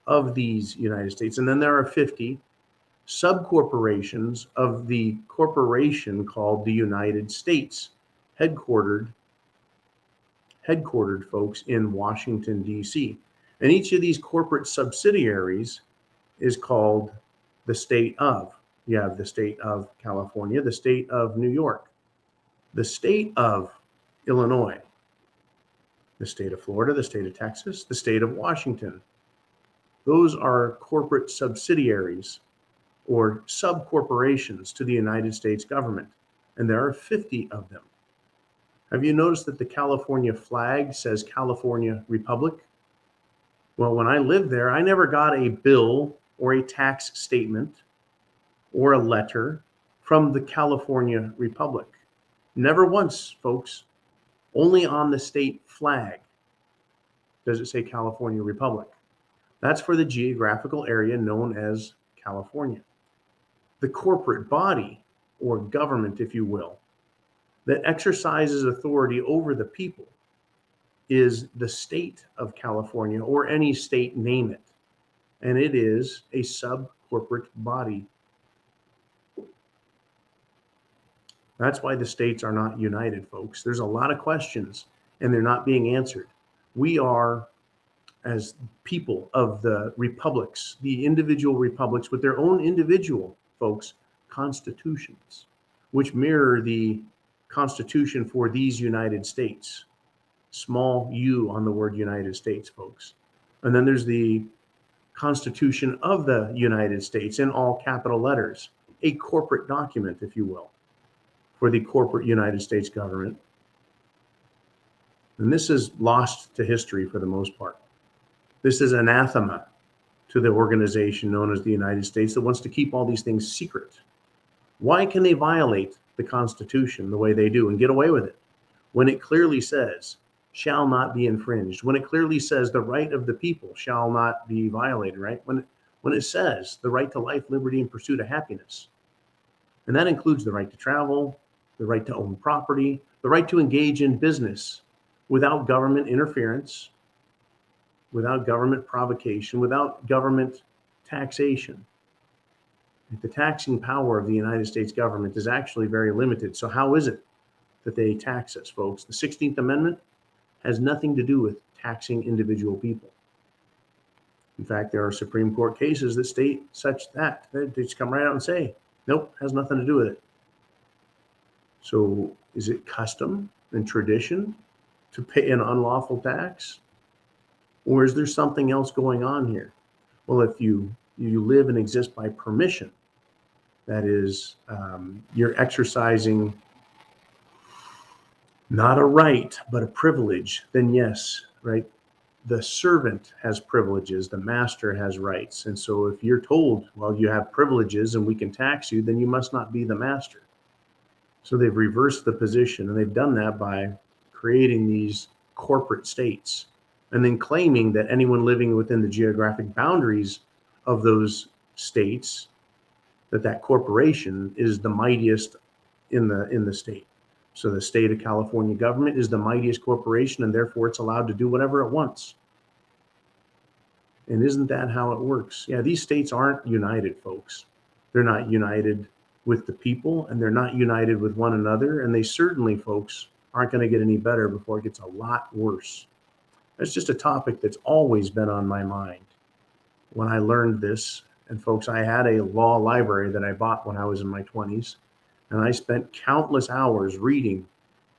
[SPEAKER 1] of these United States. And then there are 50 subcorporations of the corporation called the United States, headquartered folks in Washington, D.C. And each of these corporate subsidiaries is called the state of. You have the state of California, the state of New York, the state of Illinois, the state of Florida, the state of Texas, the state of Washington. Those are corporate subsidiaries or subcorporations to the United States government. And there are 50 of them. Have you noticed that the California flag says California Republic? Well, when I lived there, I never got a bill or a tax statement or a letter from the California Republic. Never once, folks. Only on the state flag does it say California Republic. That's for the geographical area known as California. The corporate body, or government, if you will, that exercises authority over the people is the state of California, or any state, name it. And it is a sub-corporate body. That's why the states are not united, folks. There's a lot of questions, and they're not being answered. We are, as people of the republics, the individual republics with their own individual, folks, constitutions, which mirror the Constitution for these United States. Small u on the word United States, folks. And then there's the Constitution of the United States in all capital letters, a corporate document, if you will, for the corporate United States government. And this is lost to history for the most part. This is anathema to the organization known as the United States that wants to keep all these things secret. Why can they violate the Constitution the way they do and get away with it when it clearly says shall not be infringed, when it clearly says the right of the people shall not be violated, right? When it says the right to life, liberty, and pursuit of happiness. And that includes the right to travel, the right to own property, the right to engage in business without government interference, without government provocation, without government taxation. The taxing power of the United States government is actually very limited. So how is it that they tax us, folks? The 16th Amendment has nothing to do with taxing individual people. In fact, there are Supreme Court cases that state such that. They just come right out and say, nope, has nothing to do with it. So is it custom and tradition to pay an unlawful tax? Or is there something else going on here? Well, if you You live and exist by permission. That is, you're exercising not a right, but a privilege. Then yes, right? The servant has privileges, the master has rights. And so if you're told, well, you have privileges and we can tax you, then you must not be the master. So they've reversed the position, and they've done that by creating these corporate states and then claiming that anyone living within the geographic boundaries of those states, that corporation is the mightiest in the state. So the state of California government is the mightiest corporation, and therefore it's allowed to do whatever it wants. And isn't that how it works? Yeah, these states aren't united, folks. They're not united with the people, and they're not united with one another. And they certainly, folks, aren't going to get any better before it gets a lot worse. That's just a topic that's always been on my mind. When I learned this, and folks, I had a law library that I bought when I was in my 20s. And I spent countless hours reading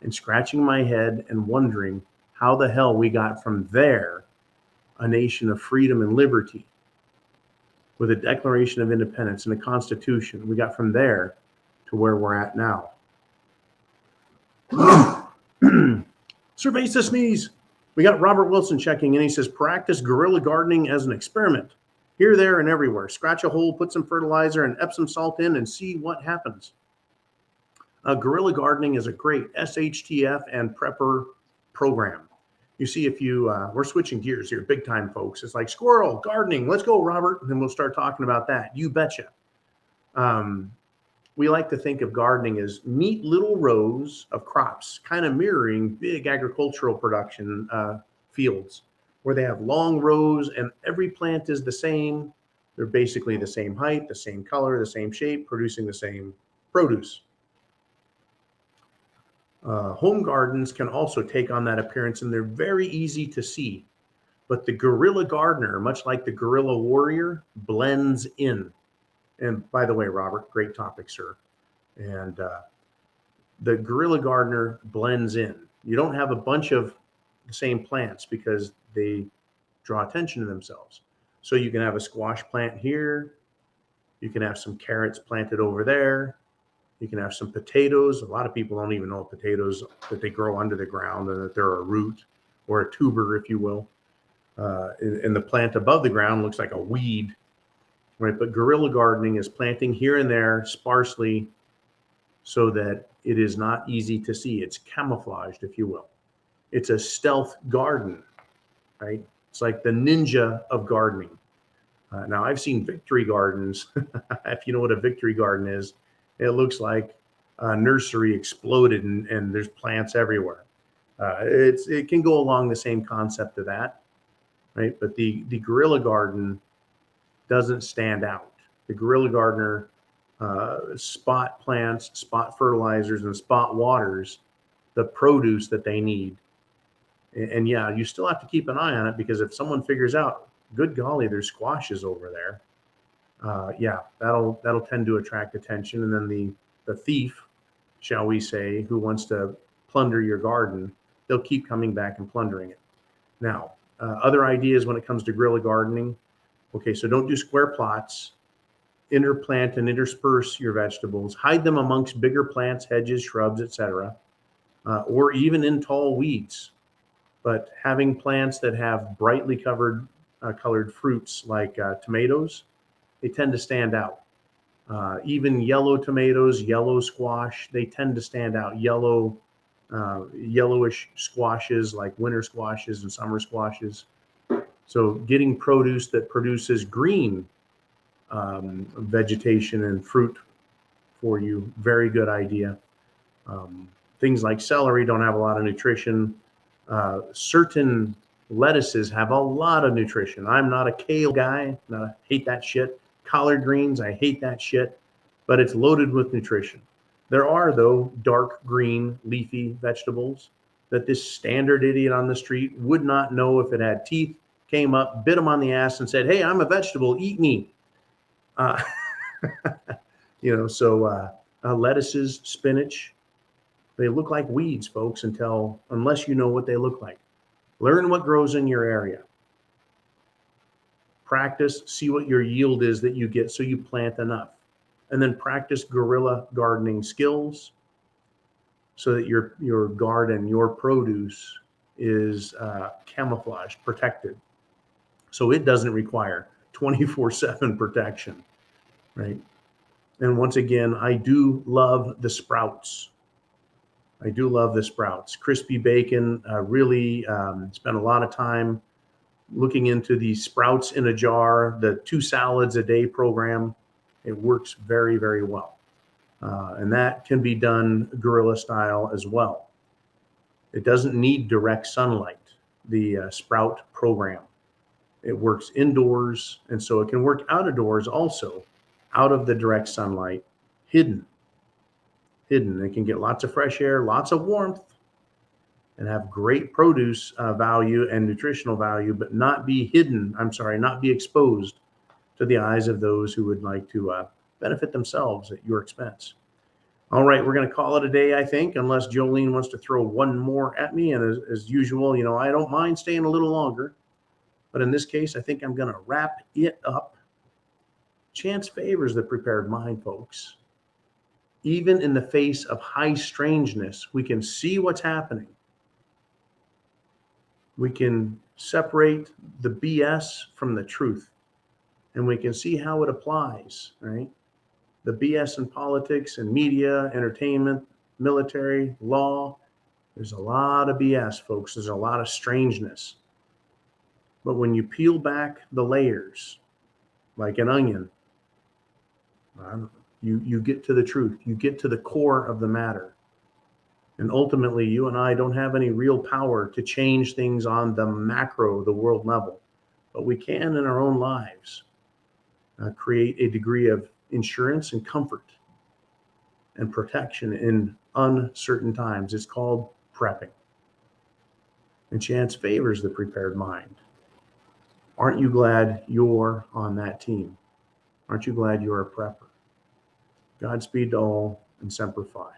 [SPEAKER 1] and scratching my head and wondering how the hell we got from there, a nation of freedom and liberty, with a Declaration of Independence and a Constitution. We got from there to where we're at now. Surveys to sneeze. We got Robert Wilson checking in. He says, practice guerrilla gardening as an experiment. Here, there, and everywhere. Scratch a hole, put some fertilizer and Epsom salt in, and see what happens. Guerrilla gardening is a great SHTF and prepper program. You see, if you, we're switching gears here, big time, folks. It's like squirrel gardening. Let's go, Robert. And then we'll start talking about that. You betcha. We like to think of gardening as neat little rows of crops, kind of mirroring big agricultural production fields, where they have long rows and every plant is the same. They're basically the same height, the same color, the same shape, producing the same produce. Home gardens can also take on that appearance, and they're very easy to see. But the guerrilla gardener, much like the guerrilla warrior, blends in. And by the way, Robert, great topic, sir. And the guerrilla gardener blends in. You don't have a bunch of the same plants because they draw attention to themselves. So you can have a squash plant here. You can have some carrots planted over there. You can have some potatoes. A lot of people don't even know potatoes, that they grow under the ground and that they're a root or a tuber, if you will. And the plant above the ground looks like a weed, right? But guerrilla gardening is planting here and there sparsely so that it is not easy to see. It's camouflaged, if you will. It's a stealth garden, right? It's like the ninja of gardening. Now, I've seen victory gardens. If you know what a victory garden is, it looks like a nursery exploded and there's plants everywhere. It can go along the same concept of that, right? But the guerrilla garden doesn't stand out. The guerrilla gardener spot plants, spot fertilizers, and spot waters the produce that they need. And yeah, you still have to keep an eye on it, because if someone figures out, good golly, there's squashes over there, yeah, that'll tend to attract attention. And then the thief, shall we say, who wants to plunder your garden, they'll keep coming back and plundering it. Now, other ideas when it comes to guerrilla gardening. Okay, so don't do square plots. Interplant and intersperse your vegetables. Hide them amongst bigger plants, hedges, shrubs, etc., or even in tall weeds. But having plants that have brightly colored fruits like tomatoes, they tend to stand out. Even yellow tomatoes, yellow squash, they tend to stand out. Yellowish squashes like winter squashes and summer squashes. So getting produce that produces green vegetation and fruit for you, very good idea. Things like celery don't have a lot of nutrition. Certain lettuces have a lot of nutrition. I'm not a kale guy. I hate that shit. Collard greens, I hate that shit, but it's loaded with nutrition. There are, though, dark green leafy vegetables that this standard idiot on the street would not know if it had teeth, came up, bit him on the ass and said, "Hey, I'm a vegetable, eat me." Lettuces, spinach, they look like weeds, folks, unless you know what they look like. Learn what grows in your area. Practice, see what your yield is that you get so you plant enough. And then practice guerrilla gardening skills so that your garden, your produce is camouflaged, protected. So it doesn't require 24/7 protection, right? And once again, I do love the sprouts. I do love the sprouts. Crispy bacon, really spent a lot of time looking into the sprouts in a jar, the 2 salads a day program. It works very, very well. And that can be done guerrilla style as well. It doesn't need direct sunlight, the sprout program. It works indoors, and so it can work out of doors also, out of the direct sunlight, hidden. It can get lots of fresh air, lots of warmth, and have great produce value and nutritional value, but not be not be exposed to the eyes of those who would like to benefit themselves at your expense. All right, we're going to call it a day, I think, unless Jolene wants to throw one more at me. And as usual, I don't mind staying a little longer. But in this case, I think I'm going to wrap it up. Chance favors the prepared mind, folks. Even in the face of high strangeness, we can see what's happening. We can separate the BS from the truth, and we can see how it applies, right? The BS in politics and media, entertainment, military, law. There's a lot of BS, folks. There's a lot of strangeness. But when you peel back the layers, like an onion, you get to the truth. You get to the core of the matter. And ultimately, you and I don't have any real power to change things on the macro, the world level. But we can, in our own lives, create a degree of insurance and comfort and protection in uncertain times. It's called prepping. And chance favors the prepared mind. Aren't you glad you're on that team? Aren't you glad you're a prepper? Godspeed to all, and Semper Fi.